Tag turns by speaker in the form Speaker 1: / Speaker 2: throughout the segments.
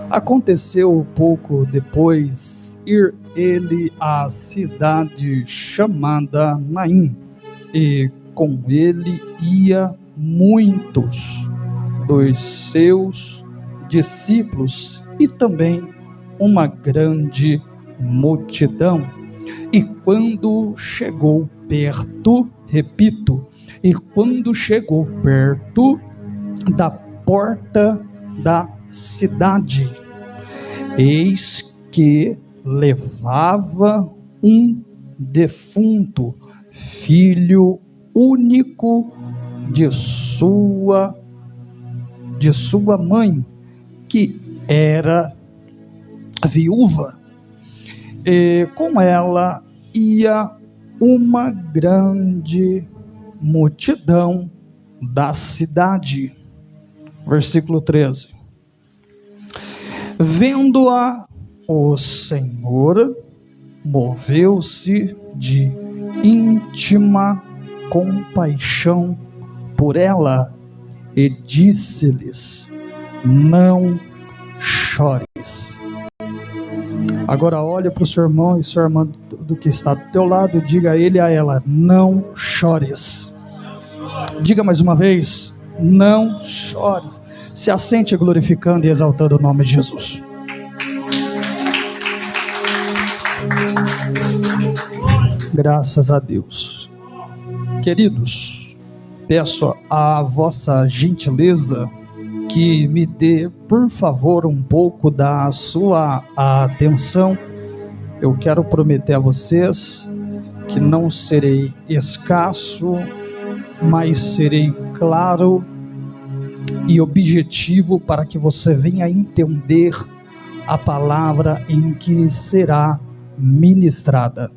Speaker 1: Aconteceu pouco depois ir ele à cidade chamada Naim, e com ele ia muitos dos seus discípulos e também uma grande multidão. E quando chegou perto, repito, e quando chegou perto da porta da cidade, eis que levava um defunto, filho único de sua mãe, que era viúva, e com ela ia uma grande multidão da cidade. Versículo 13. Vendo-a, o Senhor moveu-se de íntima compaixão por ela e disse-lhes: não chores. Agora olha para o seu irmão e sua irmã do que está do teu lado e diga a ele e a ela: não chores. Diga mais uma vez: não chores. Se assente glorificando e exaltando o nome de Jesus. Graças a Deus. Queridos, peço a vossa gentileza que me dê, por favor, um pouco da sua atenção. Eu quero prometer a vocês que não serei escasso, mas serei claro e objetivo para que você venha entender a palavra em que será ministrada.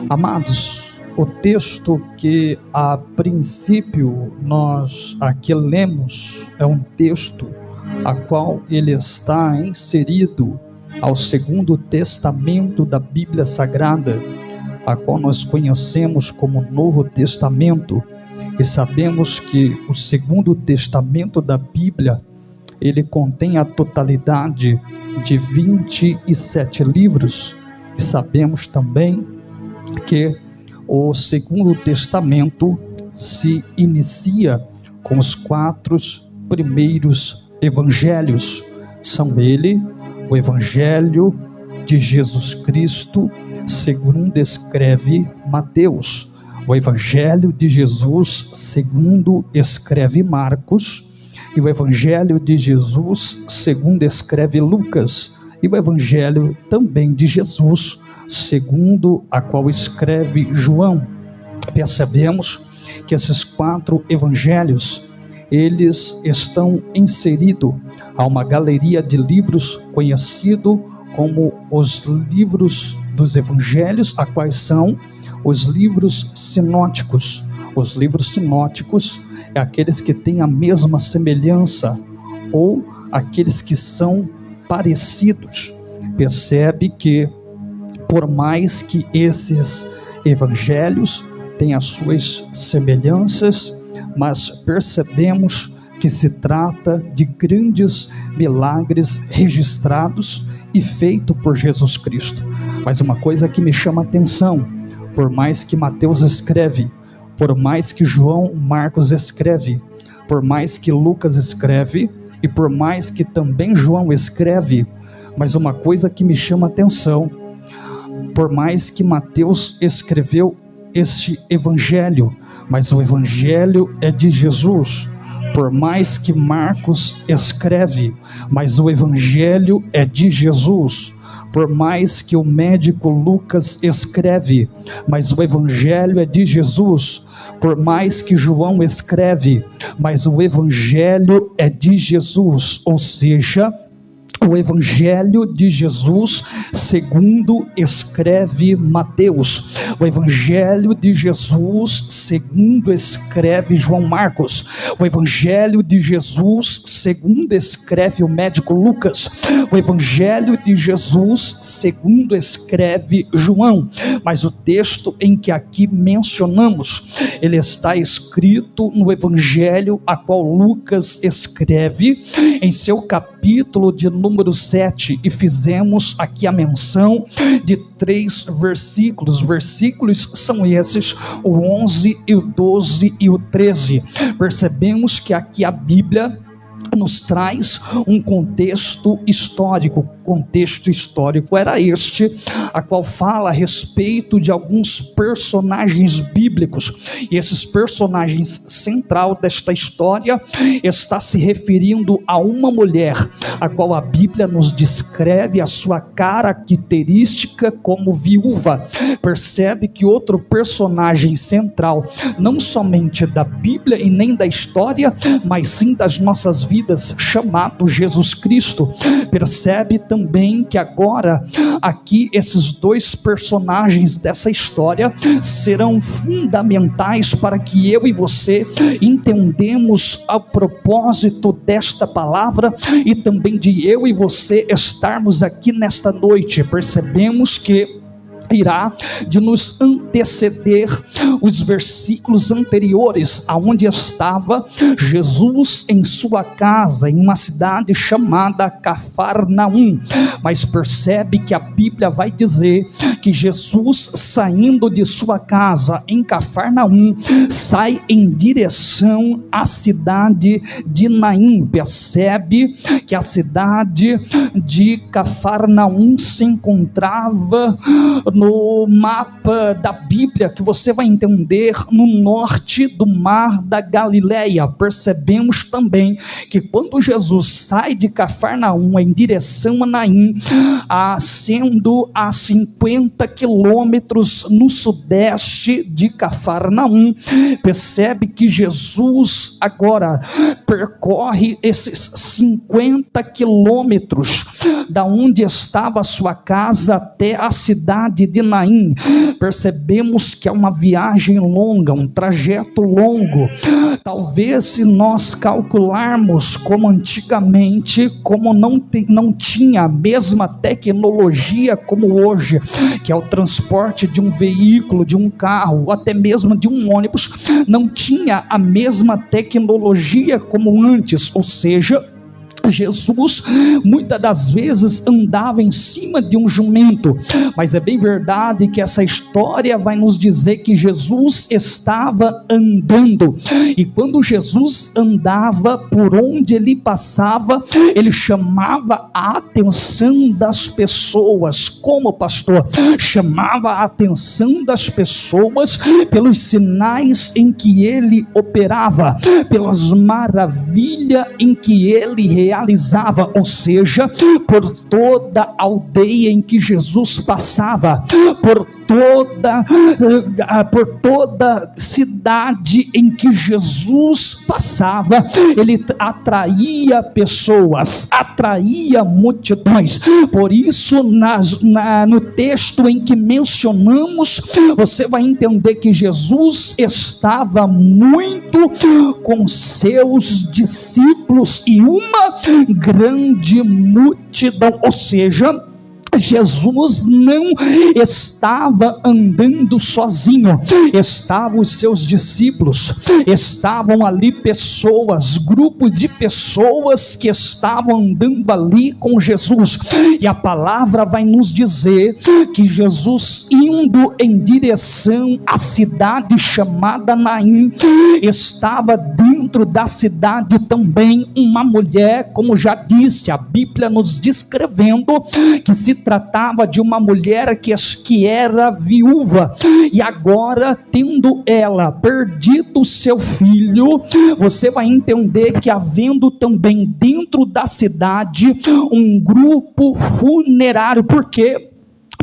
Speaker 1: Amados, o texto que a princípio nós aqui lemos é um texto a qual ele está inserido ao Segundo Testamento da Bíblia Sagrada, a qual nós conhecemos como Novo Testamento, e sabemos que o Segundo Testamento da Bíblia, ele contém a totalidade de 27 livros, e sabemos também que o Segundo Testamento se inicia com os 4 primeiros evangelhos. São ele o Evangelho de Jesus Cristo, segundo escreve Mateus, o Evangelho de Jesus segundo escreve Marcos, e o Evangelho de Jesus segundo escreve Lucas, e o Evangelho também de Jesus segundo a qual escreve João. Percebemos que esses 4 evangelhos, eles estão inseridos a uma galeria de livros conhecido como os livros dos evangelhos, a quais são os livros sinóticos. Os livros sinóticos é aqueles que têm a mesma semelhança ou aqueles que são parecidos. Percebe que por mais que esses evangelhos tenham as suas semelhanças, mas percebemos que se trata de grandes milagres registrados e feitos por Jesus Cristo. Mas uma coisa que me chama a atenção: por mais que Mateus escreve, por mais que João Marcos escreve, por mais que Lucas escreve e por mais que também João escreve, mas uma coisa que me chama a atenção: por mais que Mateus escreveu este evangelho, mas o evangelho é de Jesus. Por mais que Marcos escreve, mas o evangelho é de Jesus. Por mais que o médico Lucas escreve, mas o evangelho é de Jesus. Por mais que João escreve, mas o evangelho é de Jesus. Ou seja, o Evangelho de Jesus segundo escreve Mateus. o Evangelho de Jesus segundo escreve João Marcos, o Evangelho de Jesus segundo escreve o médico Lucas, o Evangelho de Jesus segundo escreve João. Mas o texto em que aqui mencionamos, ele está escrito no Evangelho a qual Lucas escreve em seu capítulo de número 7, e fizemos aqui a menção de 3 versículos. Versículos são esses, o 11 e o 12 e o 13. Percebemos que aqui a Bíblia nos traz um contexto histórico. O contexto histórico era este, a qual fala a respeito de alguns personagens bíblicos, e esses personagens central desta história está se referindo a uma mulher, a qual a Bíblia nos descreve a sua característica como viúva. Percebe que outro personagem central, não somente da Bíblia e nem da história, mas sim das nossas vidas, chamado Jesus Cristo. Percebe também que agora aqui esses 2 personagens dessa história serão fundamentais para que eu e você entendamos o propósito desta palavra e também de eu e você estarmos aqui nesta noite. Percebemos que irá de nos anteceder os versículos anteriores, aonde estava Jesus em sua casa, em uma cidade chamada Cafarnaum. Mas percebe que a Bíblia vai dizer que Jesus, saindo de sua casa em Cafarnaum, sai em direção à cidade de Naim. Percebe que a cidade de Cafarnaum se encontrava no mapa da Bíblia, que você vai entender, no norte do mar da Galileia. Percebemos também que quando Jesus sai de Cafarnaum em direção a Naim, sendo a 50 quilômetros no sudeste de Cafarnaum, percebe que Jesus agora percorre esses 50 quilômetros da onde estava a sua casa até a cidade de Naim. Percebemos que é uma viagem longa, um trajeto longo. Talvez, se nós calcularmos como antigamente, como não tinha a mesma tecnologia como hoje, que é o transporte de um veículo, de um carro, ou até mesmo de um ônibus, não tinha a mesma tecnologia como antes, ou seja, Jesus muitas das vezes andava em cima de um jumento, mas é bem verdade que essa história vai nos dizer que Jesus estava andando, e quando Jesus andava, por onde ele passava, ele chamava a atenção das pessoas. Como, pastor? Chamava a atenção das pessoas pelos sinais em que ele operava, pelas maravilhas em que ele realizava, ou seja, por toda a aldeia em que Jesus passava, por toda cidade em que Jesus passava, ele atraía pessoas, atraía multidões. Por isso, no texto em que mencionamos, você vai entender que Jesus estava muito com seus discípulos e uma grande multidão, ou seja, Jesus não estava andando sozinho, estavam os seus discípulos, estavam ali pessoas, grupo de pessoas que estavam andando ali com Jesus, e a palavra vai nos dizer que Jesus, indo em direção à cidade chamada Naim, estava dentro da cidade também uma mulher, como já disse a Bíblia nos descrevendo, que se tratava de uma mulher que era viúva, e agora, tendo ela perdido seu filho, você vai entender que havendo também dentro da cidade um grupo funerário, porque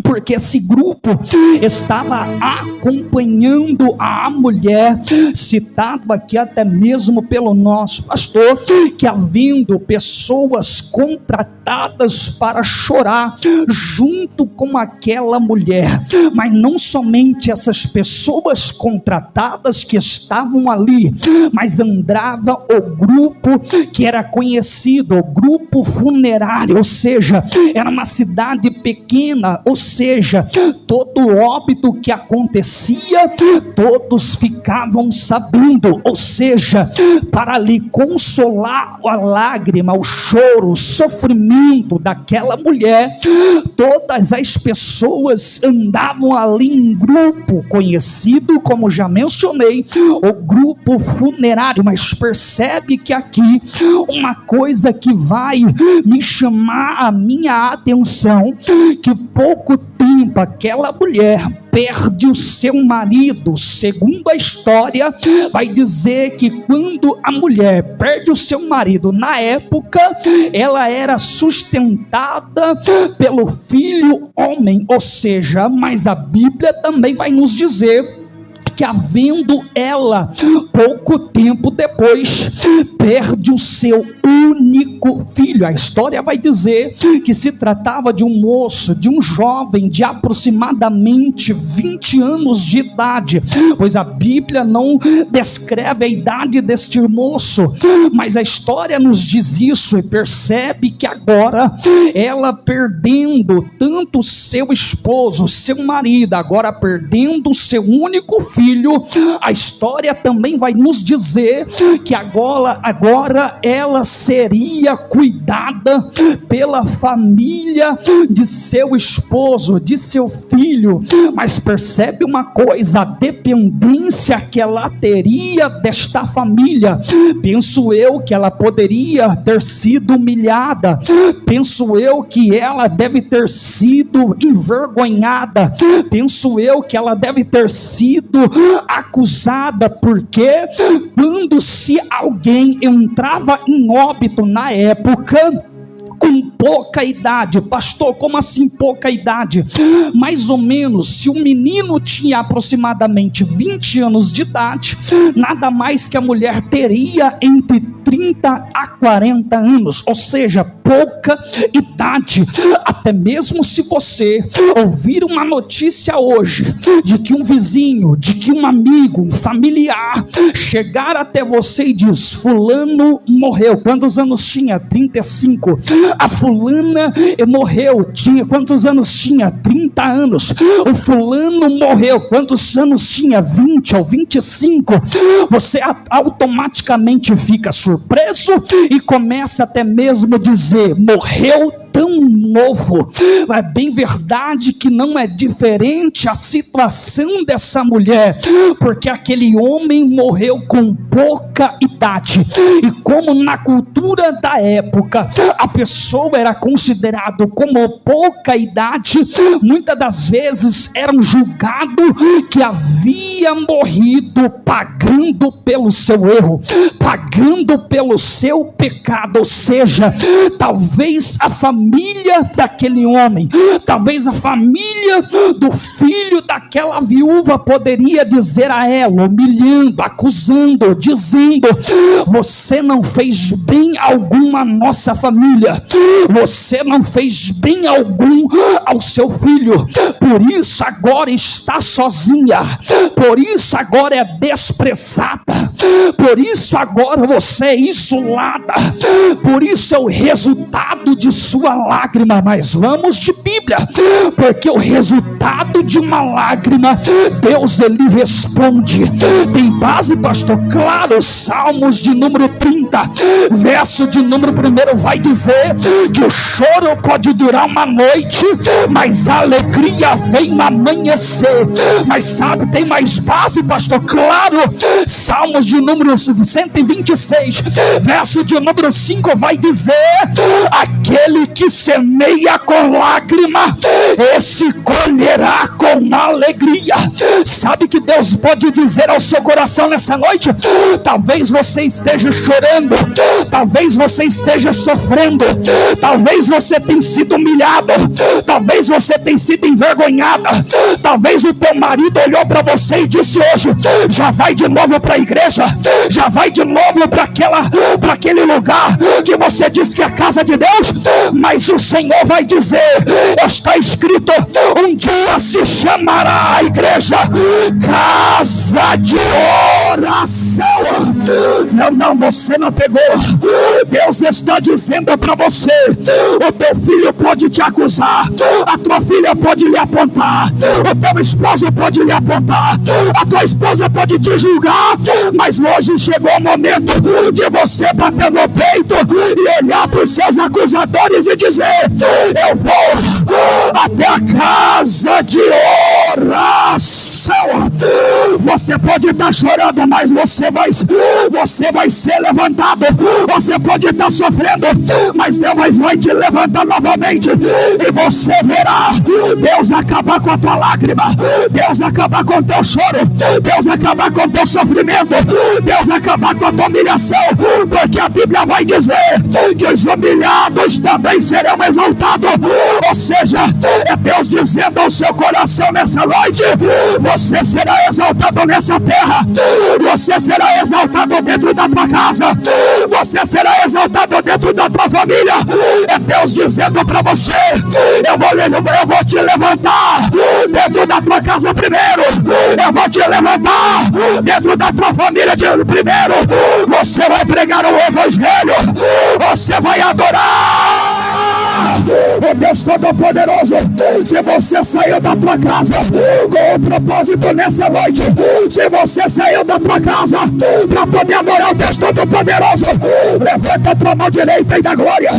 Speaker 1: porque esse grupo estava acompanhando a mulher, citado aqui até mesmo pelo nosso pastor, que havendo pessoas contratadas para chorar junto com aquela mulher, mas não somente essas pessoas contratadas que estavam ali, mas andava o grupo que era conhecido, o grupo funerário, ou seja, era uma cidade pequena, ou seja, todo óbito que acontecia, todos ficavam sabendo, ou seja, para lhe consolar a lágrima, o choro, o sofrimento daquela mulher, todas as pessoas andavam ali em grupo, conhecido, como já mencionei, o grupo funerário. Mas percebe que aqui, uma coisa que vai me chamar a minha atenção, que pouco tempo aquela mulher perde o seu marido. Segundo a história, vai dizer que quando a mulher perde o seu marido, na época, ela era sustentada pelo filho homem, ou seja, mas a Bíblia também vai nos dizer que havendo ela, pouco tempo depois, perde o seu único filho. A história vai dizer que se tratava de um moço, de um jovem de aproximadamente 20 anos de idade, pois a Bíblia não descreve a idade deste moço, mas a história nos diz isso, e percebe que agora ela perdendo tanto seu esposo, seu marido, agora perdendo o seu único filho, a história também vai nos dizer que agora ela seria cuidada pela família de seu esposo, de seu filho. Mas percebe uma coisa, a dependência que ela teria desta família. Penso eu que ela poderia ter sido humilhada, penso eu que ela deve ter sido envergonhada, penso eu que ela deve ter sido acusada, porque quando se alguém entrava em óbito na época com pouca idade, pastor, como assim pouca idade? Mais ou menos, se o menino tinha aproximadamente 20 anos de idade, nada mais que a mulher teria entre 30 a 40 anos, ou seja, pouca idade. Até mesmo se você ouvir uma notícia hoje, de que um vizinho, de que um amigo, um familiar, chegar até você e diz, fulano morreu, quantos anos tinha? 35. A fulana morreu, tinha quantos anos tinha? 30 anos. O fulano morreu, quantos anos tinha? 20 ou 25. Você automaticamente fica surpreso e começa até mesmo a dizer, morreu tão novo. É bem verdade que não é diferente a situação dessa mulher, porque aquele homem morreu com pouca idade, e como na cultura da época a pessoa era considerada como pouca idade, muitas das vezes eram julgado que havia morrido pagando pelo seu erro, pagando pelo seu pecado, ou seja, talvez a família daquele homem, talvez a família do filho daquela viúva poderia dizer a ela, humilhando, acusando, dizendo, você não fez bem algum à nossa família, você não fez bem algum ao seu filho, por isso agora está sozinha, por isso agora é desprezada, por isso agora você é isolada, por isso é o resultado de sua lágrima. Mas vamos de Bíblia, porque o resultado de uma lágrima, Deus ele responde. Tem base, pastor? Claro, Salmos de número 30, verso de número 1 vai dizer que o choro pode durar uma noite, mas a alegria vem no amanhecer. Mas sabe, tem mais base, pastor? Claro, Salmos de número 126, verso de número 5 vai dizer, aquele que semeia com lágrima, esse colherá com alegria. Sabe que Deus pode dizer ao seu coração nessa noite? Talvez você esteja chorando, talvez você esteja sofrendo, talvez você tenha sido humilhado, talvez você tenha sido envergonhada, talvez o teu marido olhou para você e disse hoje: já vai de novo para a igreja, já vai de novo para aquele lugar que você diz que é a casa de Deus. Mas o Senhor vai dizer, está escrito, um dia se chamará a igreja casa de oração. Não, você não pegou. Deus está dizendo para você: o teu filho pode te acusar, a tua filha pode lhe apontar, o teu esposo pode lhe apontar, a tua esposa pode te julgar, mas hoje chegou o momento de você bater no peito e olhar para os seus acusadores e dizer: eu vou até a casa de oração. Você pode estar chorando, mas você vai ser levantado. Você pode estar sofrendo, mas Deus vai te levantar novamente, e você verá Deus acabar com a tua lágrima, Deus acabar com o teu choro, Deus acabar com o teu sofrimento, Deus acabar com a tua humilhação, porque a Bíblia vai dizer que os humilhados também serão exaltados. Ou seja, é Deus dizendo ao seu coração nessa noite: você será exaltado nessa terra, você será exaltado dentro da tua casa, você será exaltado dentro da tua família. É Deus dizendo para você: eu vou te levantar dentro da tua casa primeiro, eu vou te levantar dentro da tua família primeiro. Você vai pregar o evangelho, você vai adorar o Deus Todo-Poderoso. Se você saiu da tua casa com um propósito nessa noite, se você saiu da tua casa para poder adorar o Deus Todo-Poderoso, levanta a tua mão direita e dá glória,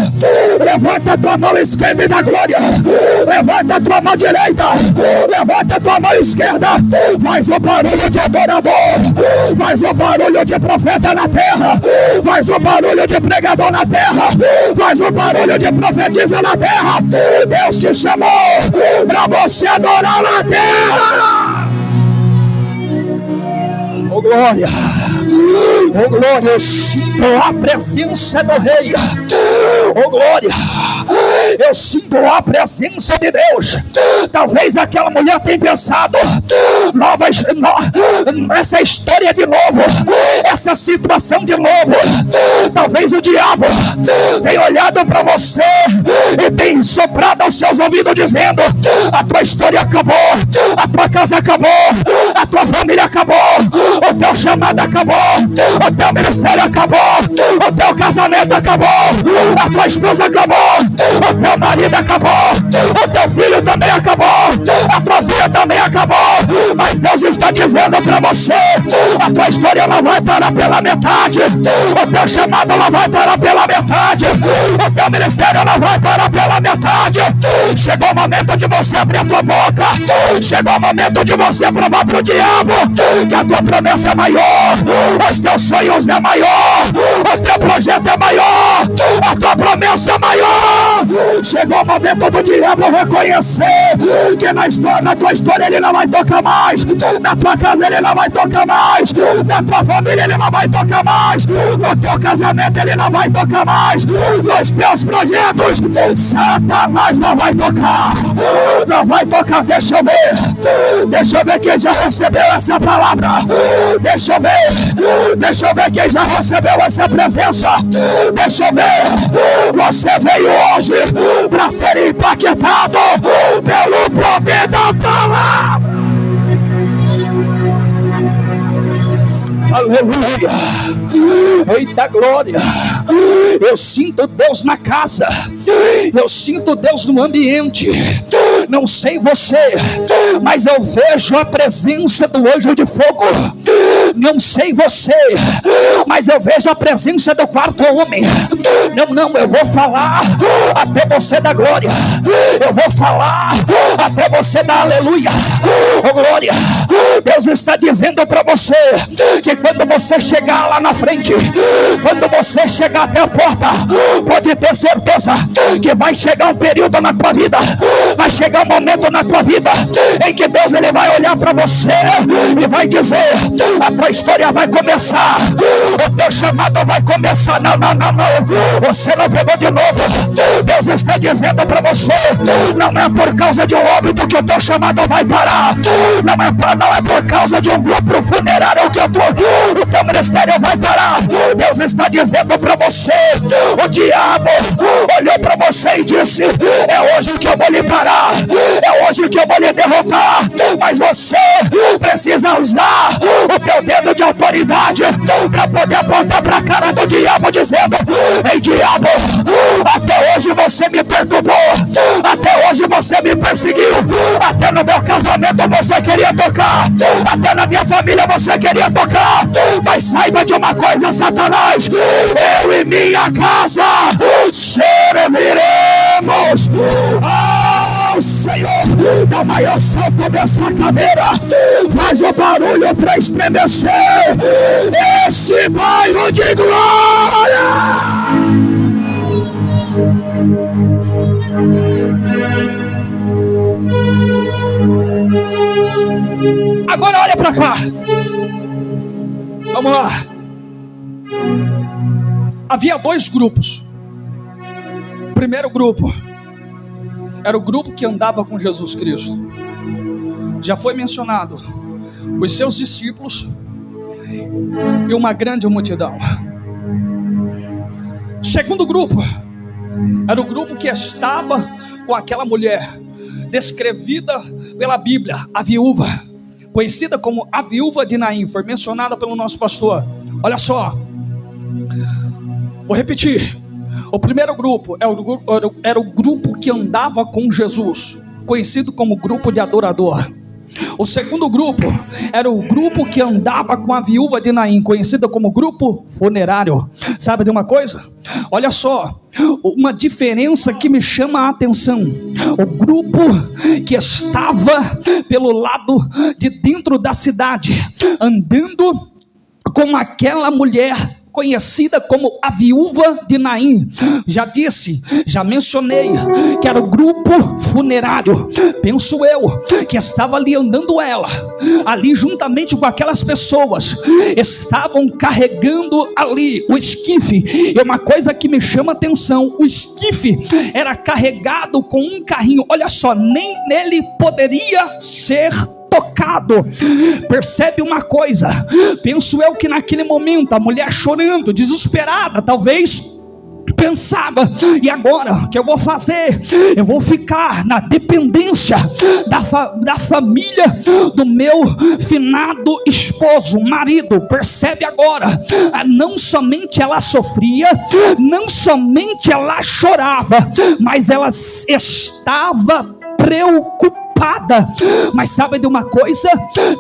Speaker 1: levanta a tua mão esquerda e dá glória, levanta a tua mão direita, levanta a tua mão esquerda. Faz o barulho de adorador, faz o barulho de profeta na terra, faz o barulho de pregador na terra, faz o barulho de profetisa na terra. Deus te chamou para você adorar na terra. Oh glória, oh glória, eu sinto a presença do Rei. Oh glória, eu sinto a presença de Deus. Talvez aquela mulher tenha pensado: essa história de novo, essa situação de novo. Talvez o diabo tenha olhado para você e tenha soprado aos seus ouvidos dizendo: a tua história acabou, a tua casa acabou, a tua família acabou, o teu chamado acabou, o teu ministério acabou, o teu casamento acabou, a tua esposa acabou, o teu marido acabou, o teu filho também acabou, a tua filha também acabou. Mas Deus está dizendo para você: a tua história não vai parar pela metade, o teu chamado não vai parar pela metade, o teu ministério não vai parar pela metade. Chegou o momento de você abrir a tua boca, chegou o momento de você provar para o diabo que a tua promessa é maior, os teus sonhos é maior, o teu projeto é maior, a tua promessa é maior. Chegou o momento do diabo reconhecer que na tua história ele não vai tocar mais, na tua casa ele não vai tocar mais, na tua família ele não vai tocar mais, no teu casamento ele não vai tocar mais, nos teus projetos Satanás não vai tocar, não vai tocar. Deixa eu ver quem já recebeu essa palavra, deixa eu ver quem já recebeu essa presença, deixa eu ver. Você veio hoje para ser impactado pelo poder da palavra. Aleluia, eita glória. Eu sinto Deus na casa, eu sinto Deus no ambiente. Não sei você, mas eu vejo a presença do anjo de fogo. Não sei você, mas eu vejo a presença do quarto homem. Não, eu vou falar até você dar glória. Eu vou falar até você dar aleluia. Oh glória, Deus está dizendo para você que quando você chegar lá na frente, quando você chegar até a porta, pode ter certeza que vai chegar um período na tua vida, vai chegar um momento na tua vida em que Deus ele vai olhar para você e vai dizer: a tua história vai começar, o teu chamado vai começar. Não, você não pegou de novo. Deus está dizendo para você: não é por causa de um óbito que o teu chamado vai parar, não é por causa de um grupo funerário que o teu ministério vai parar. Deus está dizendo para você: o diabo olhou para você e disse: é hoje que eu vou lhe parar, é hoje que eu vou lhe derrotar. Mas você precisa usar o teu dedo de autoridade para poder apontar para a cara do diabo, dizendo: ei diabo, até hoje você me perturbou, até hoje você me perseguiu, até no meu casamento você queria tocar, até na minha família você queria tocar. Mas saiba de uma coisa, Satanás: eu e minha casa serviremos ao Senhor. Dá o maior salto dessa cadeira, faz o barulho para estremecer esse bairro de glória. Agora olha para cá. Vamos lá. Havia dois grupos. O primeiro grupo era o grupo que andava com Jesus Cristo. Já foi mencionado os seus discípulos e uma grande multidão. O segundo grupo era o grupo que estava com aquela mulher descrevida pela Bíblia, a viúva, conhecida como a viúva de Naim, foi mencionada pelo nosso pastor. Olha só, vou repetir. O primeiro grupo era o grupo que andava com Jesus, conhecido como grupo de adorador. O segundo grupo era o grupo que andava com a viúva de Naim, conhecida como grupo funerário. Sabe de uma coisa? Olha só, uma diferença que me chama a atenção. O grupo que estava pelo lado de dentro da cidade, andando com aquela mulher conhecida como a viúva de Naim. Já mencionei que era o grupo funerário. Penso eu que estava ali andando ela, ali juntamente com aquelas pessoas, estavam carregando ali o esquife. E uma coisa que me chama a atenção: o esquife era carregado com um carrinho. Olha só, nem nele poderia ser tocado. Percebe uma coisa? Penso eu que naquele momento a mulher chorando, desesperada, talvez pensava: e agora o que eu vou fazer? Eu vou ficar na dependência da família do meu finado esposo, marido. Percebe agora? Não somente ela sofria, não somente ela chorava, mas ela estava preocupada. Mas sabe de uma coisa?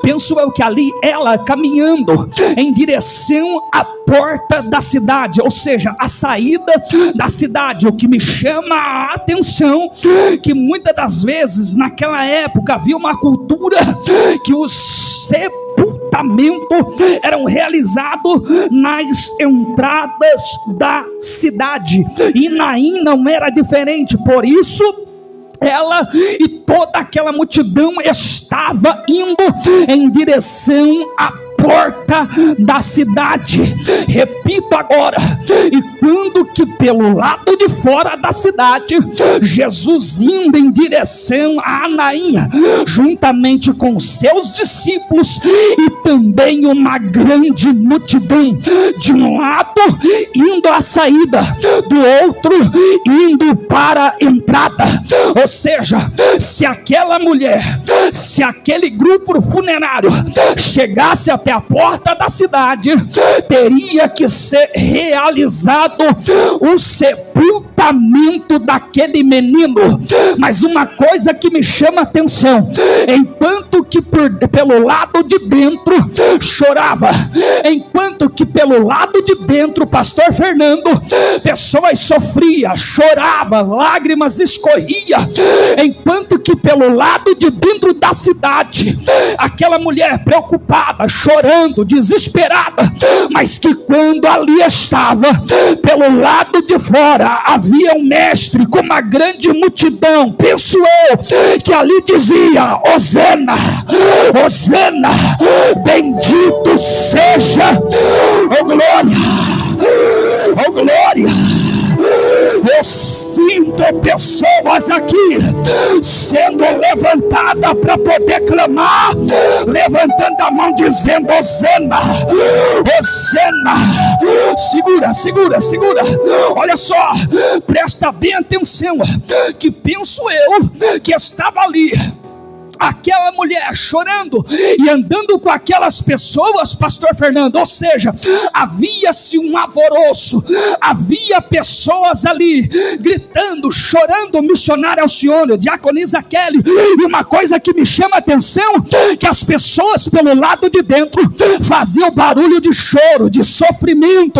Speaker 1: Penso eu que ali ela caminhando em direção à porta da cidade, ou seja, a saída da cidade. O que me chama a atenção, que muitas das vezes naquela época havia uma cultura que os sepultamento eram realizados nas entradas da cidade, e Naim não era diferente. Por isso ela e toda aquela multidão estava indo em direção à porta da cidade. Repito agora, e quando que pelo lado de fora da cidade, Jesus indo em direção a Naim, juntamente com seus discípulos e também uma grande multidão, de um lado indo à saída, do outro indo para para a entrada. Ou seja, se aquela mulher, se aquele grupo funerário chegasse até a porta da cidade, teria que ser realizado o sepultamento daquele menino. Mas uma coisa que me chama a atenção, enquanto que pelo lado de dentro chorava, enquanto que pelo lado de dentro, pastor Fernando, pessoas sofriam, choravam, lágrimas escorriam, enquanto que pelo lado de dentro da cidade, aquela mulher preocupada, chorando, desesperada, mas que quando ali estava, pelo lado de fora, havia um mestre com uma grande multidão, penso eu, que ali dizia: Hosana, Hosana, bendito seja, oh glória, oh glória. Eu sinto pessoas aqui sendo levantadas para poder clamar, levantando a mão dizendo: Hosana, Hosana. Segura, segura, segura. Olha só, presta bem atenção, que penso eu que estava ali aquela mulher chorando e andando com aquelas pessoas, pastor Fernando, ou seja, havia-se um alvoroço, havia pessoas ali gritando, chorando, missionária Alcione, diaconisa Kelly, e uma coisa que me chama a atenção, que as pessoas pelo lado de dentro faziam barulho de choro, de sofrimento,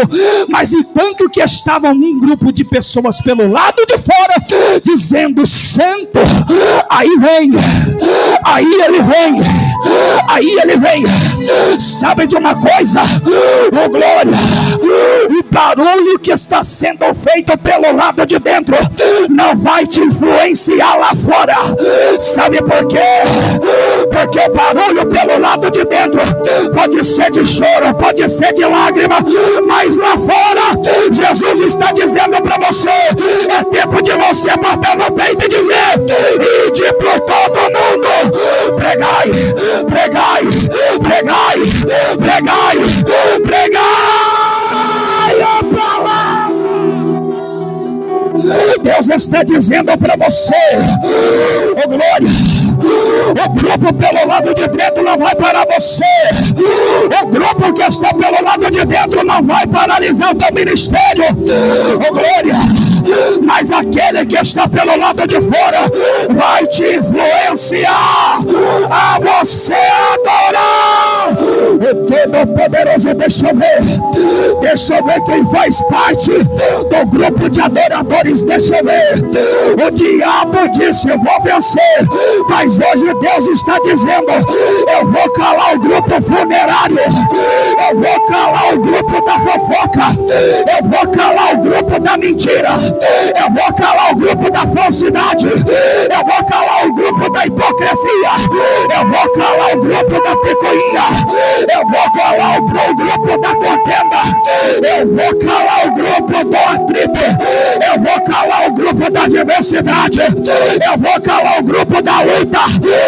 Speaker 1: mas enquanto que estavam um grupo de pessoas pelo lado de fora, dizendo: santo, aí vem, aí ele vem, aí ele vem. Sabe de uma coisa, oh glória, o barulho que está sendo feito pelo lado de dentro não vai te influenciar lá fora. Sabe por quê? Porque o barulho pelo lado de dentro pode ser de choro, pode ser de lágrima, mas lá fora Jesus está dizendo para você: é tempo de você bater no peito e dizer: ide por todo mundo, pregai, pregai, pregai, pregai, pregai a palavra. Deus está dizendo para você, oh glória, o grupo pelo lado de dentro não vai parar você, o grupo que está pelo lado de dentro não vai paralisar o teu ministério, oh glória, mas aquele que está pelo lado de fora vai te influenciar a você adorar o Todo-Poderoso. Deixa eu ver quem faz parte do grupo de adoradores. Deixa eu ver. O diabo disse: eu vou vencer, mas hoje Deus está dizendo: eu vou calar o grupo funerário, eu vou calar o grupo da fofoca, eu vou calar o grupo da mentira, eu vou calar o grupo da falsidade, eu vou calar o grupo da hipocrisia, eu vou calar o grupo da picuinha, eu vou calar o grupo da contenda, eu vou calar o grupo do atrito, eu vou calar o grupo da adversidade, eu vou calar o grupo da luta,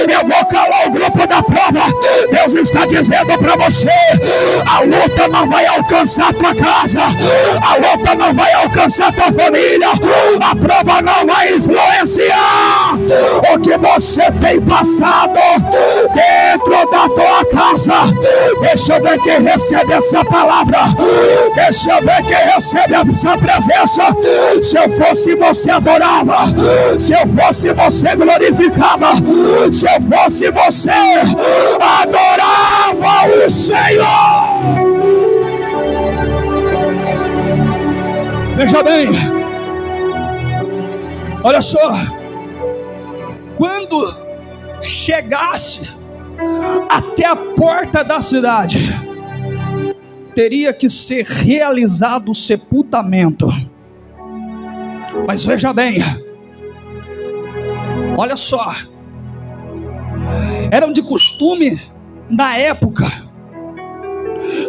Speaker 1: eu vou calar o grupo da prova. Deus está dizendo para você: a luta não vai alcançar tua casa, a luta não vai alcançar tua família, a prova não vai influenciar o que você tem passado dentro da tua casa. Deixa eu ver quem recebe essa palavra, deixa eu ver quem recebe essa presença. Se eu fosse você, adorava, se eu fosse você, glorificava, se eu fosse você, adorava o Senhor. Veja bem, olha só, quando chegasse até a porta da cidade, teria que ser realizado o sepultamento. Mas veja bem, olha só, era de costume na época,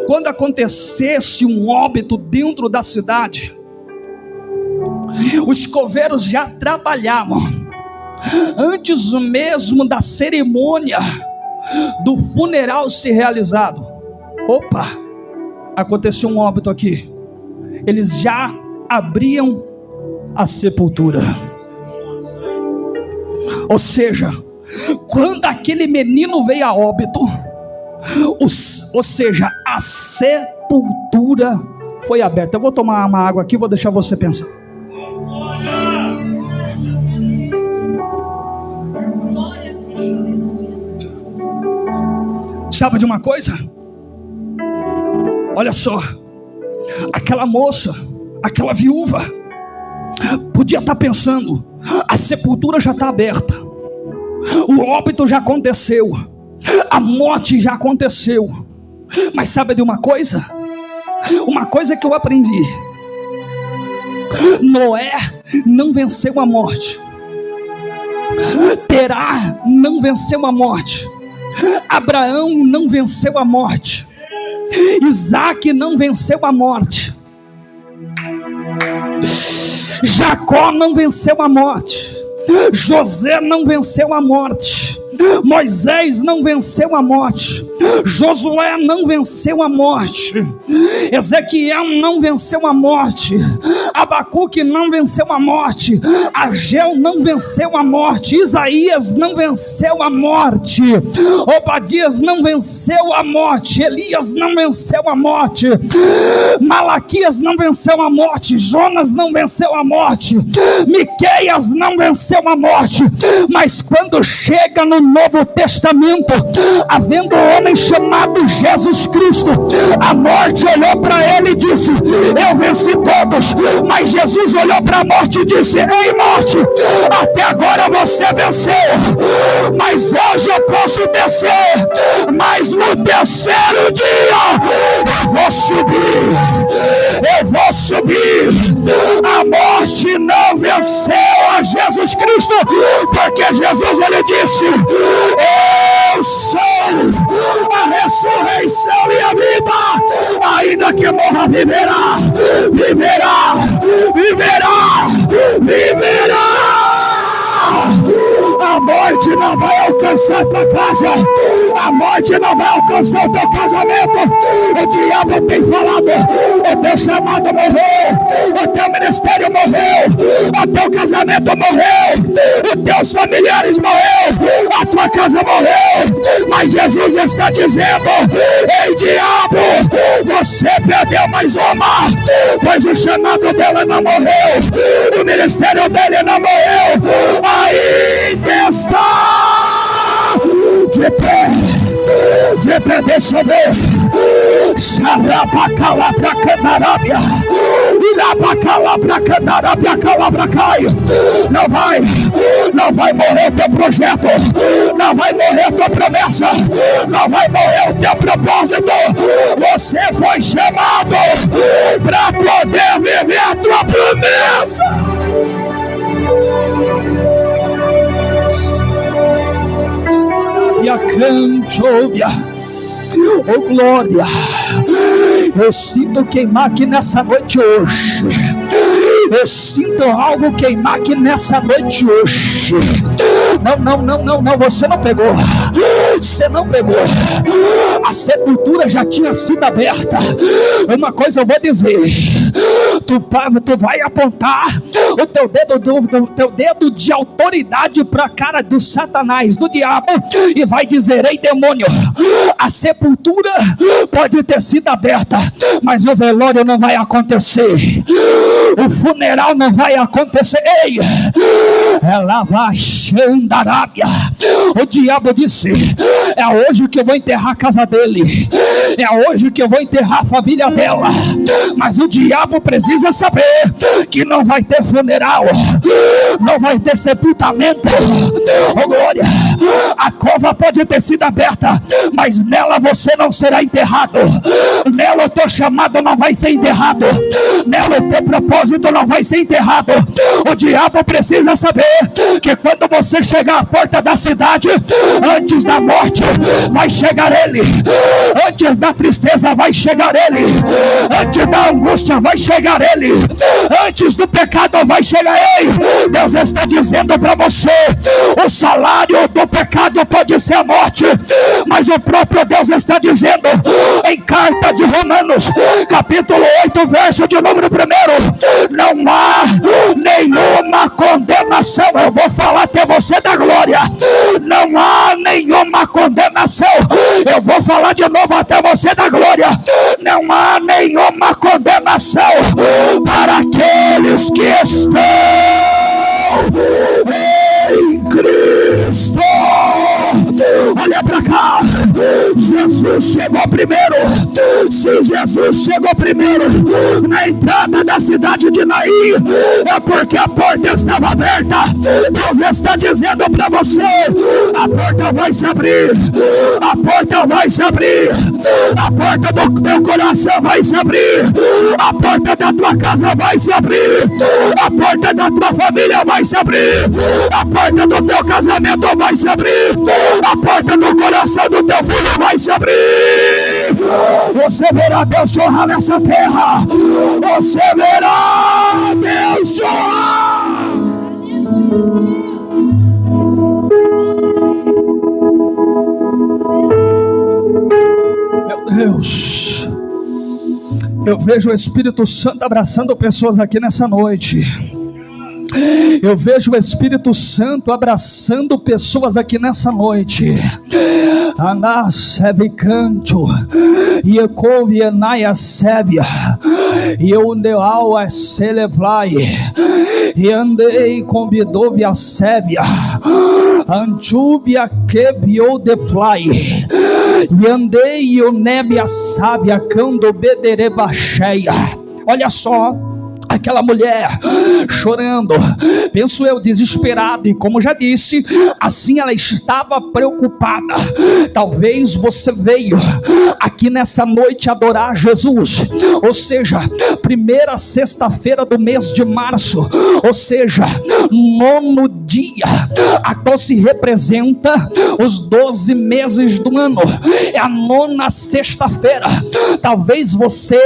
Speaker 1: quando acontecesse um óbito dentro da cidade, os coveiros já trabalhavam antes mesmo da cerimônia do funeral ser realizado. Opa, aconteceu um óbito aqui, eles já abriam a sepultura. Ou seja, quando aquele menino veio a óbito, ou seja, a sepultura foi aberta. Eu vou tomar uma água aqui, vou deixar você pensar. Sabe de uma coisa? Olha só, aquela moça, aquela viúva, podia estar pensando: a sepultura já está aberta, o óbito já aconteceu, a morte já aconteceu. Mas sabe de uma coisa? Uma coisa que eu aprendi: Noé não venceu a morte, Terá não venceu a morte, Abraão não venceu a morte, Isaac não venceu a morte, Jacó não venceu a morte, José não venceu a morte, Moisés não venceu a morte, Josué não venceu a morte, Ezequiel não venceu a morte, Abacuque não venceu a morte, Ageu não venceu a morte, Isaías não venceu a morte, Obadias não venceu a morte, Elias não venceu a morte, Malaquias não venceu a morte, Jonas não venceu a morte, Miqueias não venceu a morte. Mas quando chega no Novo Testamento, havendo um homem chamado Jesus Cristo, a morte olhou para ele e disse: eu venci todos. Mas Jesus olhou para a morte e disse: ei morte, até agora você venceu, mas hoje eu posso descer, mas no terceiro dia eu vou subir. A morte não venceu a Jesus Cristo, porque Jesus, ele disse: eu sou a ressurreição e a vida, ainda que morra, viverá. A morte não vai alcançar tua casa, a morte não vai alcançar o teu casamento. O diabo tem falado: o teu chamado morreu, o teu ministério morreu, o teu casamento morreu, os teus familiares morreu, a tua casa morreu. Mas Jesus está dizendo: ei diabo, você perdeu mais uma, pois o chamado dela não morreu, o ministério dele não morreu, ainda está de pé, deixa eu ver. Xarabacala pra Candarábia, Irabacala pra Candarábia, Calabracaio. Não vai morrer o teu projeto, não vai morrer a tua promessa, não vai morrer o teu propósito. Você foi chamado para poder viver a tua promessa. E a cantóbia, oh glória, eu sinto queimar aqui nessa noite hoje. Eu sinto algo queimar aqui nessa noite hoje. Não, você não pegou. Você não pegou. A sepultura já tinha sido aberta. Uma coisa eu vou dizer: tu vai apontar o teu dedo de autoridade para a cara do Satanás, do diabo, e vai dizer: ei demônio, a sepultura pode ter sido aberta, mas o velório não vai acontecer, o funeral não vai acontecer. Ei, ela vai Xandarábia. O diabo disse: é hoje que eu vou enterrar a casa dele, é hoje que eu vou enterrar a família dela. Mas o diabo precisa saber que não vai ter funeral, não vai ter sepultamento. Oh glória, a cova pode ter sido aberta, mas nela você não será enterrado, nela o teu chamado não vai ser enterrado, nela o teu propósito não vai ser enterrado. O diabo precisa saber que quando você chegar à porta da cidade, antes da morte vai chegar ele, antes da tristeza vai chegar ele, antes da angústia vai chegar ele, antes do pecado vai chegar ele. Deus está dizendo para você: o salário do pecado pode ser a morte, mas o próprio Deus está dizendo em carta de Romanos, capítulo 8, verso de número 1: não há nenhuma condenação. Eu vou falar até você da glória. condenação. Eu vou falar de novo até você dar glória. Não há nenhuma condenação para aqueles que estão em Cristo. Olha pra cá, Jesus chegou primeiro. Se Jesus chegou primeiro na entrada da cidade de Naim, é porque a porta estava aberta. Deus está dizendo para você: a porta vai se abrir, a porta vai se abrir, a porta do teu coração vai se abrir, a porta da tua casa vai se abrir, a porta da tua família vai se abrir, a porta do teu casamento vai se abrir, a porta do coração do teu filho vai se abrir. Você verá Deus te honrar nessa terra. Você verá Deus te honrar. Meu Deus, eu vejo o Espírito Santo abraçando pessoas aqui nessa noite. Eu vejo o Espírito Santo abraçando pessoas aqui nessa noite. Anaseve canto, Iecouve enaia sébia, e eu neau a celebrai, e andei convidou a sébia, antúvia que viu de fly, e andei e o neve a sábia, cando bedereba cheia. Olha só, aquela mulher chorando, penso eu, desesperada, e como já disse, assim ela estava preocupada. Talvez você veio aqui nessa noite adorar Jesus, ou seja, primeira sexta-feira do mês de março, ou seja, 9º dia, a qual se representa os 12 meses do ano, é a 9ª sexta-feira. Talvez você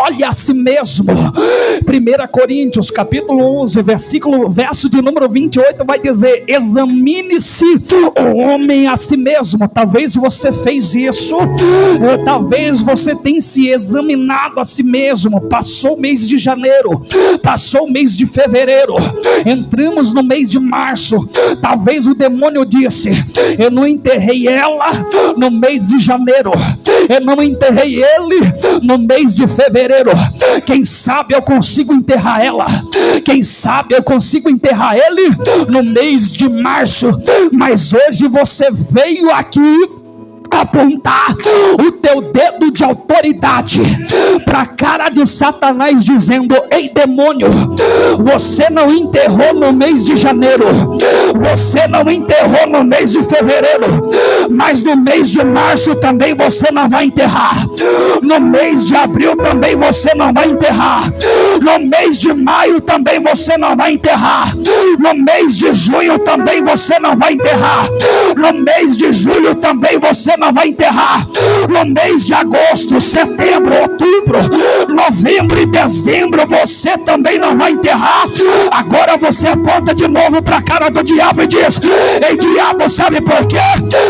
Speaker 1: olhe a si mesmo. 1 Coríntios capítulo 11, verso de número 28 vai dizer: examine-se o homem a si mesmo. Talvez você fez isso, talvez você tenha se examinado a si mesmo. Passou o mês de janeiro, passou o mês de fevereiro, entramos no mês de março. Talvez o demônio disse: eu não enterrei ela no mês de janeiro, eu não enterrei ele no mês de fevereiro. Quem sabe eu consigo enterrar ela, quem sabe eu consigo enterrar ele no mês de março. Mas hoje você veio aqui apontar o teu dedo de autoridade para a cara de Satanás, dizendo: ei demônio, você não enterrou no mês de janeiro, você não enterrou no mês de fevereiro, mas no mês de março também você não vai enterrar, no mês de abril também você não vai enterrar, no mês de maio também você não vai enterrar, no mês de junho também você não vai enterrar, no mês de julho também você não vai enterrar, no mês de agosto, setembro, outubro, novembro e dezembro você também não vai enterrar. Agora você aponta de novo para a cara do diabo e diz: ei diabo, sabe por quê?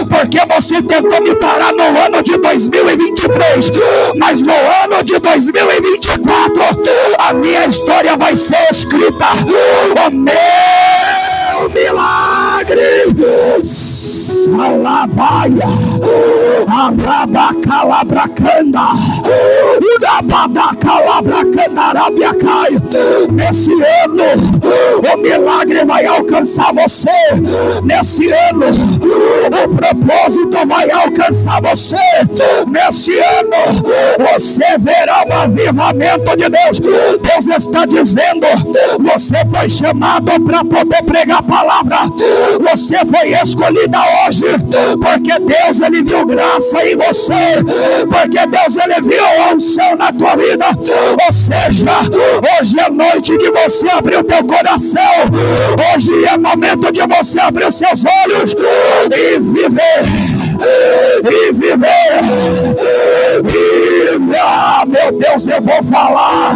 Speaker 1: Porque você tentou me parar no ano de 2023, mas no ano de 2024 a minha história vai ser escrita. O meu milagre. Salavaia, Arabacalabracanda, Urabadacalabracanda, Arabiacai. Nesse ano, o milagre vai alcançar você. Nesse ano, o propósito vai alcançar você. Nesse ano, você verá o avivamento de Deus. Deus está dizendo: você foi chamado para poder pregar a palavra. Você foi escolhida hoje, porque Deus ele viu graça em você, porque Deus ele viu a unção na tua vida. Ou seja, hoje é noite de você abrir o teu coração, hoje é momento de você abrir os seus olhos e viver. Ah, meu Deus, eu vou falar.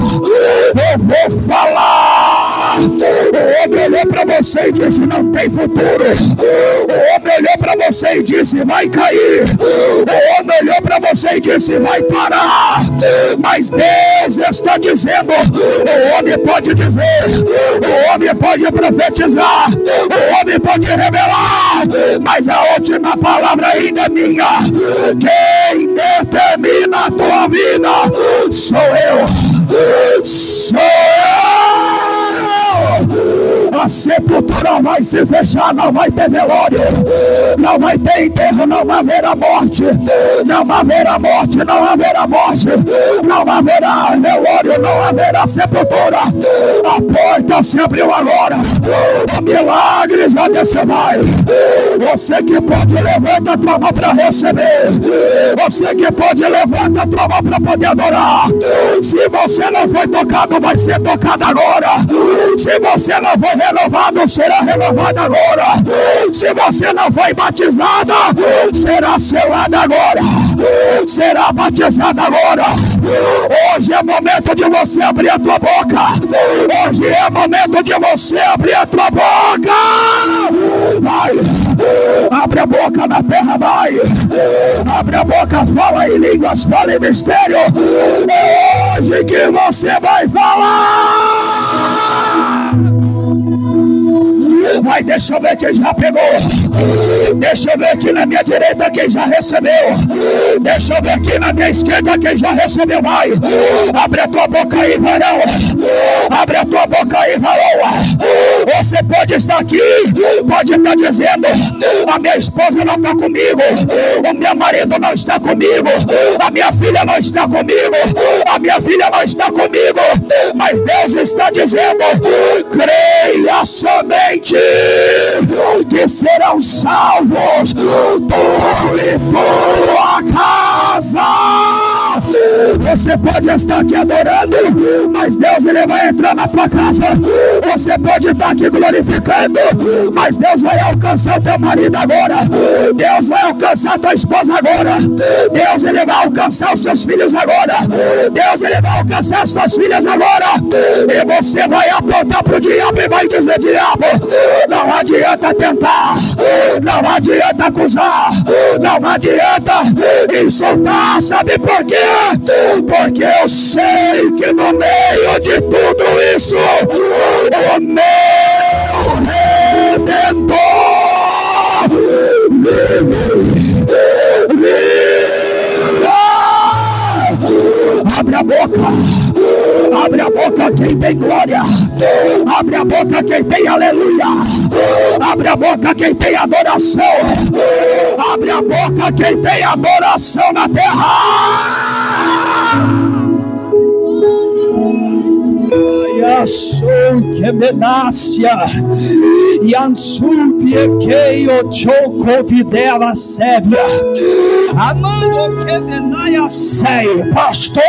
Speaker 2: O homem olhou para você e disse: não tem futuro. O homem olhou para você e disse: vai cair. O homem olhou para você e disse: vai parar. Mas Deus está dizendo: o homem pode dizer, o homem pode profetizar, o homem pode revelar, mas a última palavra ainda é minha. Quem determina a tua vida sou eu. Sou eu. A sepultura vai se fechar, não vai ter velório, não vai ter enterro, não haverá morte, não haverá morte, não haverá morte, não haverá velório, não haverá sepultura. A porta se abriu agora, o milagre já desceu. Vai. Você que pode, levanta a tua mão para receber. Você que pode, levanta a tua mão para poder adorar. Se você não foi tocado, vai ser tocado agora. Se você não foi renovado, será renovado agora. Se você não foi batizada, será selada agora. Será batizada agora. Hoje é momento de você abrir a tua boca. Hoje é momento de você abrir a tua boca. Vai. Abre a boca na terra, vai. Abre a boca, fala em línguas, fala em mistério. É hoje que você vai falar. Mas deixa eu ver quem já pegou. Deixa eu ver aqui na minha direita quem já recebeu. Deixa eu ver aqui na minha esquerda quem já recebeu. Vai. Abre a tua boca aí, varão. Abre a tua boca aí, varão. Você pode estar aqui, pode estar dizendo: a minha esposa não está comigo, o meu marido não está comigo, a minha filha não está comigo, a minha filha não está comigo. Mas Deus está dizendo: creia somente que serão salvos tu e tua casa. Você pode estar aqui adorando, mas Deus ele vai entrar na tua casa. Você pode estar aqui glorificando, mas Deus vai alcançar o teu marido agora. Deus vai alcançar a tua esposa agora. Deus ele vai alcançar os seus filhos agora. Deus ele vai alcançar as tuas filhas agora. E você vai apontar para o diabo e vai dizer: diabo, não adianta tentar, não adianta acusar, não adianta insultar. Sabe por quê? Porque eu sei que no meio de tudo isso o meu Redentor vive. Abre a boca. Abre a boca quem tem glória. Abre a boca quem tem aleluia. Abre a boca quem tem adoração. Abre a boca quem tem adoração na terra. Sou que menácia e ansúpia que o choco videla sévia amando que denaia sei. Pastor,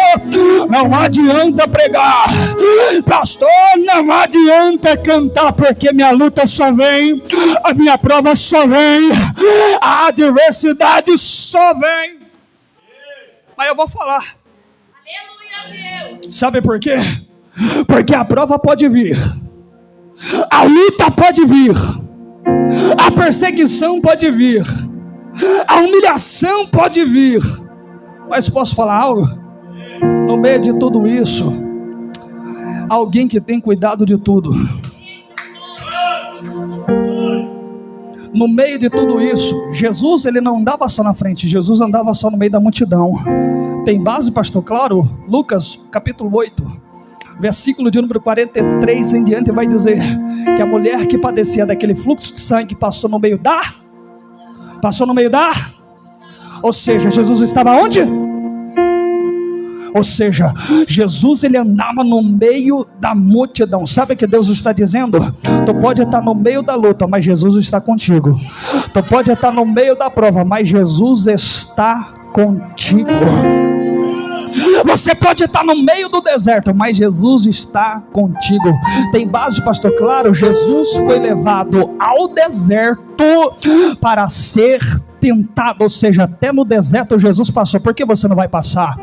Speaker 2: não adianta pregar, pastor, não adianta cantar, porque minha luta só vem, a minha prova só vem, a adversidade só vem. Mas eu vou falar. Aleluia, Deus. Sabe por quê? Porque a prova pode vir, a luta pode vir, a perseguição pode vir, a humilhação pode vir. Mas posso falar algo? No meio de tudo isso, alguém que tem cuidado de tudo. No meio de tudo isso, Jesus ele não andava só na frente, Jesus andava só no meio da multidão. Tem base, pastor? Claro. Lucas capítulo 8 versículo de número 43 em diante vai dizer que a mulher que padecia daquele fluxo de sangue passou no meio da, ou seja, Jesus estava onde? Ou seja, Jesus ele andava no meio da multidão. Sabe o que Deus está dizendo? Tu pode estar no meio da luta, mas Jesus está contigo. Tu pode estar no meio da prova, mas Jesus está contigo. Você pode estar no meio do deserto, mas Jesus está contigo. Tem base, pastor? Claro. Jesus foi levado ao deserto para ser
Speaker 1: tentado, ou seja, até no deserto Jesus passou, por que você não vai passar?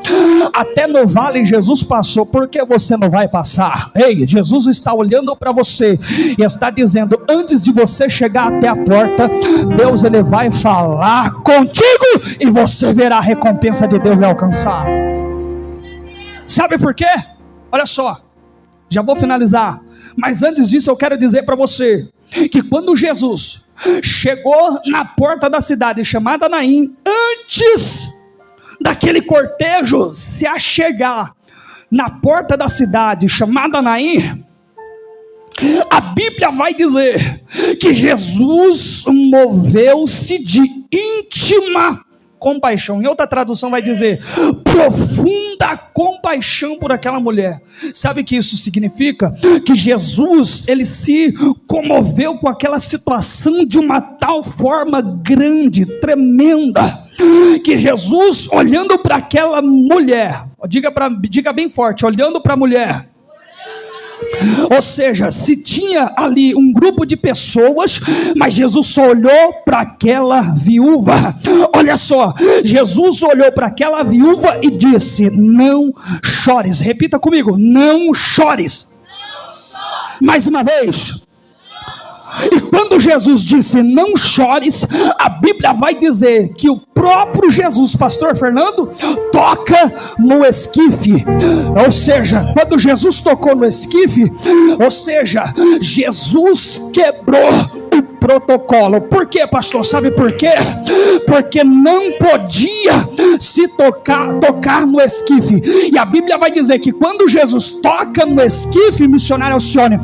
Speaker 1: Até no vale Jesus passou, por que você não vai passar? Ei, Jesus está olhando para você e está dizendo, antes de você chegar até a porta, Deus ele vai falar contigo e você verá a recompensa de Deus lhe alcançar. Sabe por quê? Olha só, já vou finalizar, mas antes disso eu quero dizer para você, que quando Jesus chegou na porta da cidade chamada Naim, antes daquele cortejo se achegar na porta da cidade chamada Naim, a Bíblia vai dizer que Jesus moveu-se de íntima compaixão. Em outra tradução vai dizer profunda compaixão por aquela mulher. Sabe o que isso significa? Que Jesus, ele se comoveu com aquela situação de uma tal forma grande, tremenda, que Jesus, olhando para aquela mulher, diga bem forte, olhando para a mulher, ou seja, se tinha ali um grupo de pessoas, mas Jesus só olhou para aquela viúva. Olha só, Jesus olhou para aquela viúva e disse, não chores. Repita comigo, não chores. Mais uma vez. E quando Jesus disse não chores, a Bíblia vai dizer que o próprio Jesus, pastor Fernando, toca no esquife. Ou seja, quando Jesus tocou no esquife, ou seja, Jesus quebrou o protocolo. Por quê, pastor? Sabe por quê? Porque não podia se tocar no esquife. E a Bíblia vai dizer que quando Jesus toca no esquife, missionário Alcione,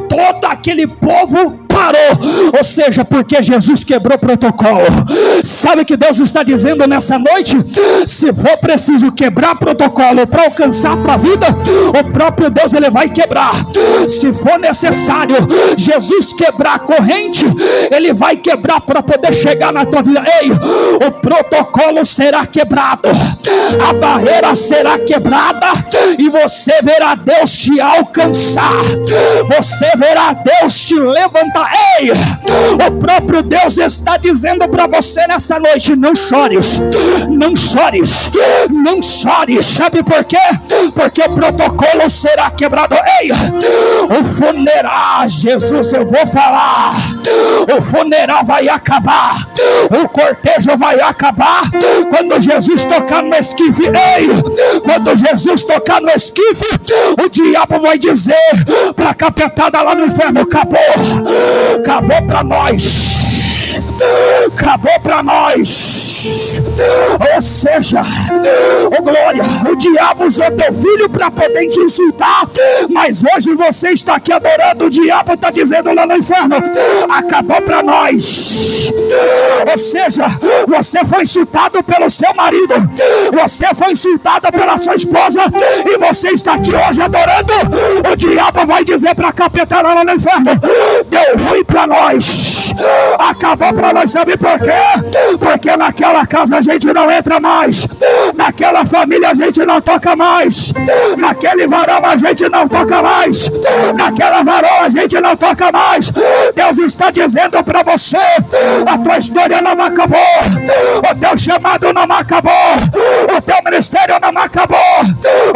Speaker 1: todo aquele povo parou, ou seja, porque Jesus quebrou o protocolo. Sabe o que Deus está dizendo nessa noite? Se for preciso quebrar protocolo para alcançar a tua vida, o próprio Deus ele vai quebrar. Se for necessário Jesus quebrar a corrente, ele vai quebrar para poder chegar na tua vida. Ei, o protocolo será quebrado, a barreira será quebrada e você verá Deus te alcançar, você verá Deus te levantar. Ei, o próprio Deus está dizendo para você nessa noite, não chores, não chores, não chores. Sabe por quê? Porque o protocolo será quebrado. Ei, o funeral, Jesus, eu vou falar, o funeral vai acabar, o cortejo vai acabar quando Jesus tocar no esquife. Ei, quando Jesus tocar no esquife, o diabo vai dizer para a capetada lá no inferno, acabou para nós, acabou para nós. Ou seja, oh glória, o diabo usou teu filho para poder te insultar, mas hoje você está aqui adorando, o diabo está dizendo lá no inferno, acabou para nós. Ou seja, você foi insultado pelo seu marido, você foi insultada pela sua esposa, e você está aqui hoje adorando, o diabo vai dizer para a capeta lá no inferno, deu ruim para nós, acabou para nós. Sabe por quê? Porque naquela casa a gente não entra mais, naquela família a gente não toca mais, naquele varão a gente não toca mais, naquela varoa a gente não toca mais. Deus está dizendo para você, a tua história não acabou, o teu chamado não acabou, o teu ministério não acabou.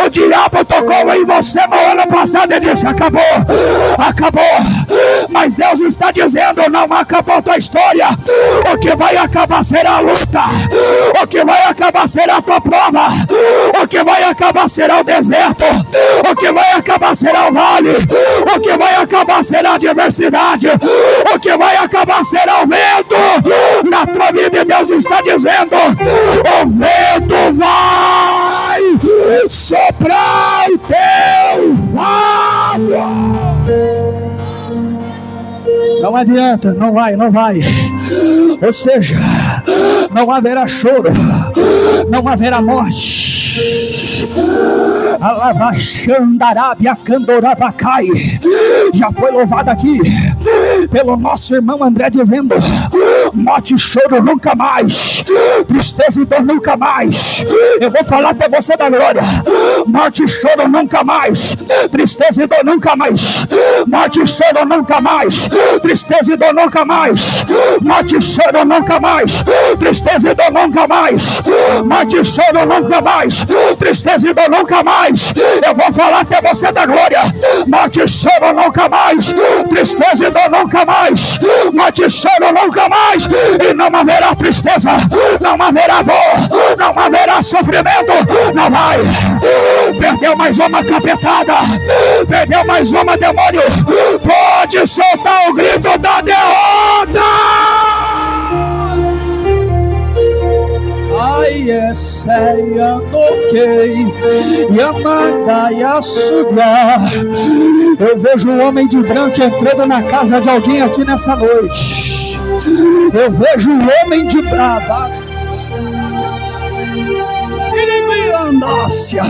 Speaker 1: O diabo tocou em você no ano passado e disse acabou, acabou, mas Deus está dizendo não acabou a tua história. O que vai acabar será a luta, o que vai acabar será a tua prova, o que vai acabar será o deserto, o que vai acabar será o vale, o que vai acabar será a adversidade, o que vai acabar será o vento na tua vida. E Deus está dizendo, o vento vai soprar o teu vale. Não adianta, não vai. Ou seja, não haverá choro, não haverá morte. Alabaxandarabia Candorabacai. Já foi louvado aqui pelo nosso irmão André dizendo,
Speaker 2: morte e choro nunca mais, tristeza e dor nunca mais. Eu vou falar até você da glória. Morte e choro nunca mais, tristeza e dor nunca mais. Morte e choro nunca mais, tristeza e dor nunca mais. Morte e choro nunca mais, tristeza e dor nunca mais. Morte e choro nunca mais, tristeza e dor nunca mais. Eu vou falar até você da glória. Morte e choro nunca mais, tristeza e dor nunca mais. Morte e choro nunca mais. E não haverá tristeza, não haverá dor, não haverá sofrimento. Não vai. Perdeu mais uma capetada, perdeu mais uma, demônio. Pode soltar o grito da derrota.
Speaker 1: Ai, essa toquei, Yamanda e Açugar. Eu vejo um homem de branco entrando na casa de alguém aqui nessa noite. Eu vejo um homem de brava. Andácia.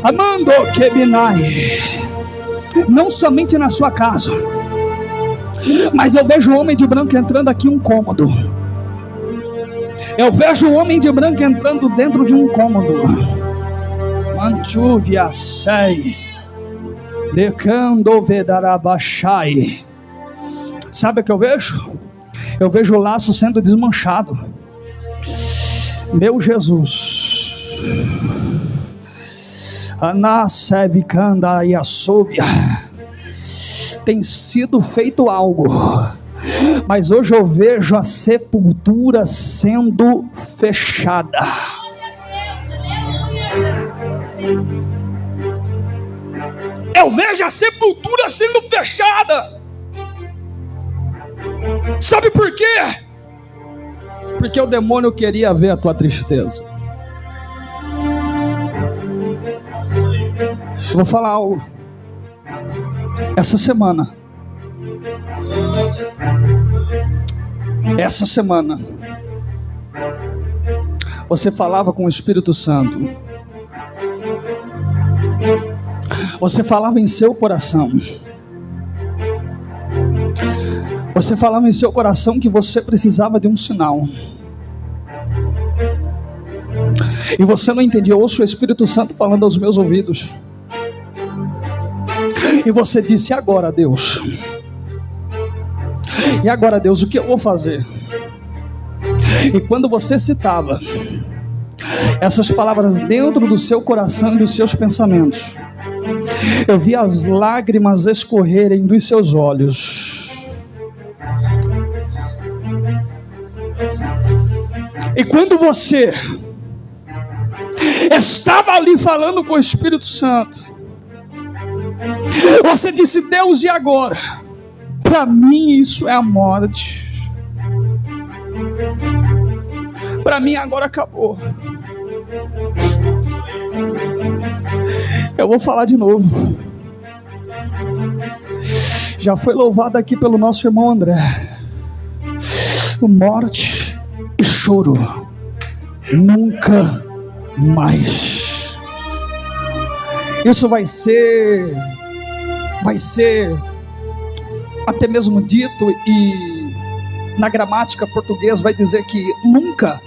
Speaker 1: Amando Kebinai. Não somente na sua casa, mas eu vejo um homem de branco entrando aqui em um cômodo. Eu vejo o homem de branco entrando dentro de um cômodo. Manchuvia sei. Decando vedarabachai. Sabe o que eu vejo? Eu vejo o laço sendo desmanchado. Meu Jesus. Anasevicanda e Açúbia. Tem sido feito algo, mas hoje eu vejo a sepultura sendo fechada. Eu vejo a sepultura sendo fechada. Sabe por quê? Porque o demônio queria ver a tua tristeza. Eu vou falar algo. Essa semana, você falava com o Espírito Santo. Você falava em seu coração. Você falava em seu coração que você precisava de um sinal. E você não entendia. Eu ouço o Espírito Santo falando aos meus ouvidos. E você disse: agora, Deus. E agora, Deus, o que eu vou fazer? E quando você citava essas palavras dentro do seu coração e dos seus pensamentos, eu vi as lágrimas escorrerem dos seus olhos. E quando você estava ali falando com o Espírito Santo, você disse: Deus, e agora? Para mim isso é a morte. Para mim agora acabou. Eu vou falar de novo. Já foi louvado aqui pelo nosso irmão André. Morte e choro nunca mais. Isso vai ser até mesmo dito, e na gramática portuguesa vai dizer que nunca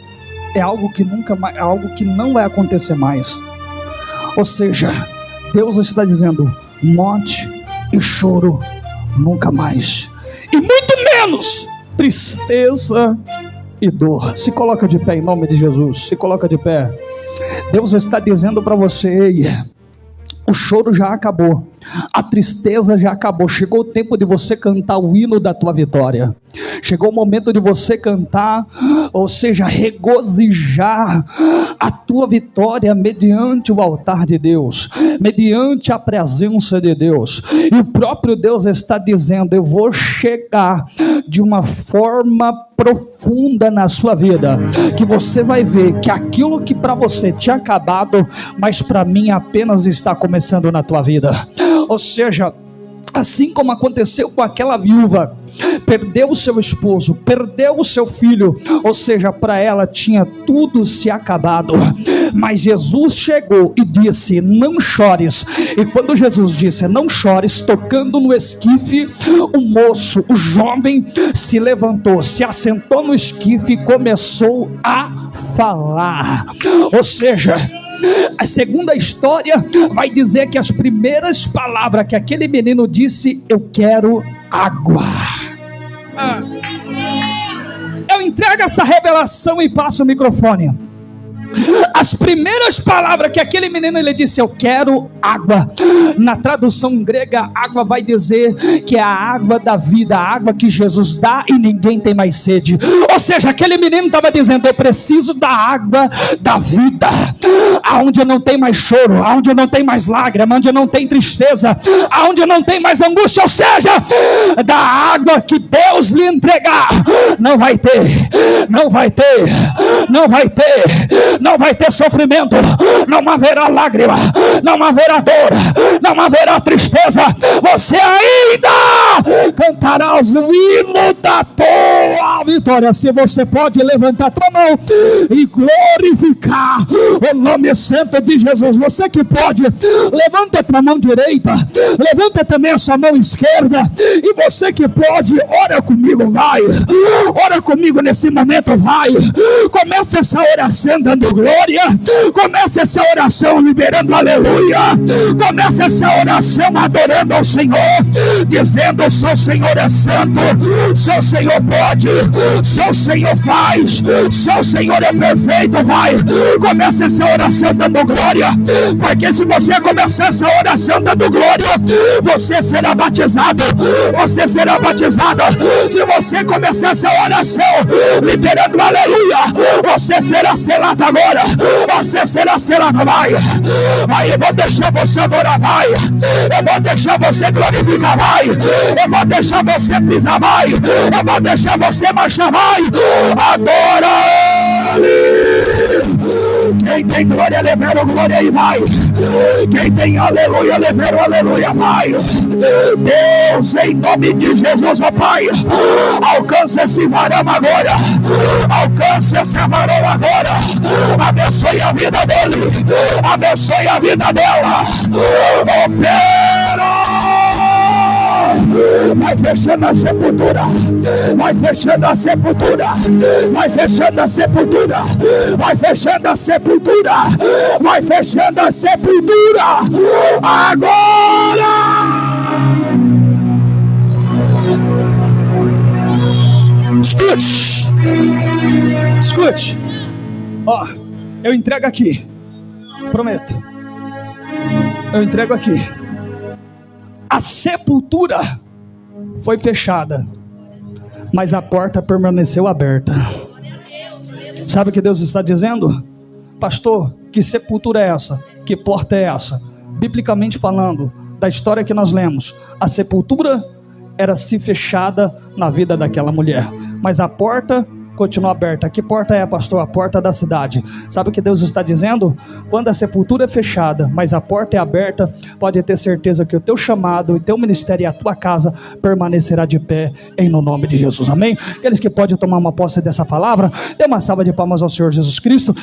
Speaker 1: é algo que nunca mais, é algo que não vai acontecer mais. Ou seja, Deus está dizendo: morte e choro nunca mais, e muito menos tristeza e dor. Se coloca de pé em nome de Jesus. Se coloca de pé. Deus está dizendo para você: o choro já acabou, a tristeza já acabou. Chegou o tempo de você cantar o hino da tua vitória. Chegou o momento de você cantar, ou seja, regozijar a tua vitória mediante o altar de Deus, mediante a presença de Deus. E o próprio Deus está dizendo: eu vou chegar de uma forma profunda na sua vida, que você vai ver que aquilo que para você tinha acabado, mas para mim apenas está começando na tua vida. Ou seja, Assim como aconteceu com aquela viúva, perdeu o seu esposo, perdeu o seu filho, ou seja, para ela tinha tudo se acabado, mas Jesus chegou e disse: não chores. E quando Jesus disse não chores, tocando no esquife, o moço, o jovem, se levantou, se assentou no esquife e começou a falar. Ou seja, a segunda história vai dizer que as primeiras palavras que aquele menino disse: eu quero água. Eu entrego essa revelação e passo o microfone. As primeiras palavras que aquele menino ele disse: eu quero água. Na tradução grega, água vai dizer que é a água da vida, a água que Jesus dá e ninguém tem mais sede. Ou seja, aquele menino estava dizendo: eu preciso da água da vida, aonde não tem mais choro, aonde não tem mais lágrima, onde não tem tristeza, aonde não tem mais angústia. Ou seja, da água que Deus lhe entregar, não vai ter, não vai ter, não vai ter, não vai ter sofrimento, não haverá lágrima, não haverá dor, não haverá tristeza. Você ainda cantará os hinos da tua vitória. Se você pode levantar a tua mão e glorificar o nome santo de Jesus. Você que pode, levanta a tua mão direita, levanta também a sua mão esquerda. E você que pode, ora comigo, vai, ora comigo nesse momento, vai. Começa essa oração dando glória, começa essa oração liberando aleluia, começa essa oração adorando ao Senhor, dizendo: só o Senhor é santo, só o Senhor pode, só o Senhor faz, só o Senhor é perfeito. Vai, começa essa oração dando glória, porque se você começar essa oração dando glória, você será batizado, você será batizada. Se você começar essa oração liberando aleluia, você será selado agora, você será selado. Vai, vai, eu vou deixar você adorar, vai, eu vou deixar você glorificar, vai, eu vou deixar você pisar, vai, eu vou deixar você marchar, vai, adora Ele. Quem tem glória, libera o glória e vai. Quem tem aleluia, libera o aleluia, vai. Deus, em nome de Jesus, ó Pai, alcança esse varão agora, alcança esse varão agora, abençoe a vida dele, abençoe a vida dela, opera. Vai fechando a sepultura, vai fechando a sepultura, vai fechando a sepultura, vai fechando a sepultura, vai fechando a sepultura agora. Escute, escute, ó, eu entrego aqui, prometo, eu entrego aqui. A sepultura foi fechada, mas a porta permaneceu aberta. Sabe o que Deus está dizendo? Pastor, que sepultura é essa? Que porta é essa? Biblicamente falando, da história que nós lemos, a sepultura era se fechada na vida daquela mulher, mas a porta continua aberta. Que porta é, pastor? A porta da cidade. Sabe o que Deus está dizendo? Quando a sepultura é fechada, mas a porta é aberta, pode ter certeza que o teu chamado, o teu ministério e a tua casa permanecerá de pé, em no nome de Jesus, amém? Aqueles que podem tomar uma posse dessa palavra, dê uma salva de palmas ao Senhor Jesus Cristo.